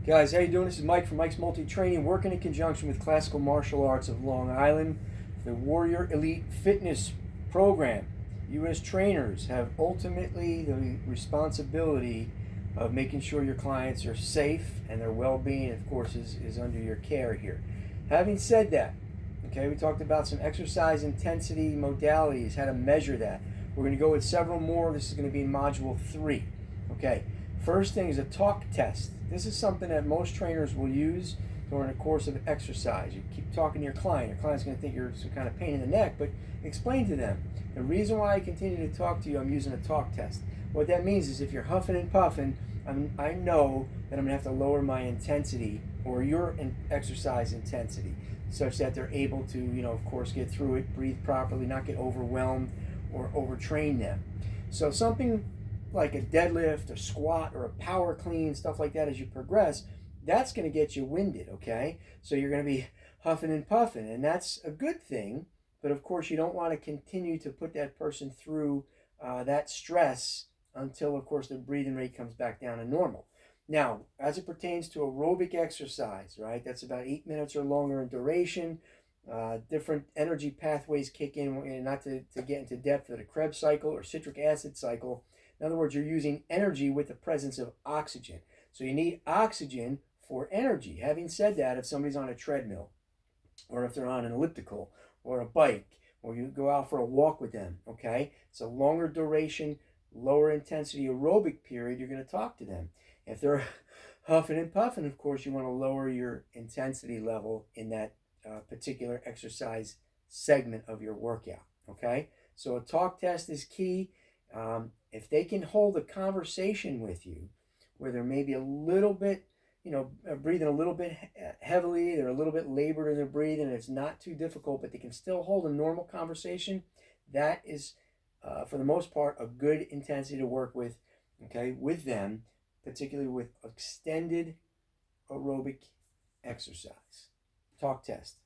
Guys, how you doing? This is Mike from Mike's Multi Training, working in conjunction with Classical Martial Arts of Long Island, the Warrior Elite Fitness Program. You as trainers have ultimately the responsibility of making sure your clients are safe and their well-being, of course, is under your care here. Having said that, okay, we talked about some exercise intensity modalities, how to measure that. We're going to go with several more. This is going to be in Module 3. Okay, first thing is a talk test. This is something that most trainers will use during a course of exercise. You keep talking to your client. Your client's going to think you're some kind of pain in the neck, but explain to them. The reason why I continue to talk to you, I'm using a talk test. What that means is if you're huffing and puffing, I know that I'm going to have to lower my intensity or your exercise intensity such that they're able to, of course, get through it, breathe properly, not get overwhelmed or overtrain them. So something like a deadlift, a squat, or a power clean, stuff like that as you progress, that's going to get you winded, okay? So you're going to be huffing and puffing, and that's a good thing, but of course you don't want to continue to put that person through that stress until, of course, the breathing rate comes back down to normal. Now, as it pertains to aerobic exercise, right, that's about 8 minutes or longer in duration. Different energy pathways kick in, and not to get into depth of the Krebs cycle or citric acid cycle. In other words, you're using energy with the presence of oxygen. So you need oxygen for energy. Having said that, if somebody's on a treadmill, or if they're on an elliptical, or a bike, or you go out for a walk with them, okay? It's a longer duration, lower intensity aerobic period, you're going to talk to them. If they're huffing and puffing, of course, you want to lower your intensity level in that particular exercise segment of your workout, okay? So a talk test is key. If they can hold a conversation with you where they're maybe a little bit, breathing a little bit heavily, they're a little bit labored in their breathing, and it's not too difficult, but they can still hold a normal conversation, that is, for the most part, a good intensity to work with, okay, with them, particularly with extended aerobic exercise. Talk test.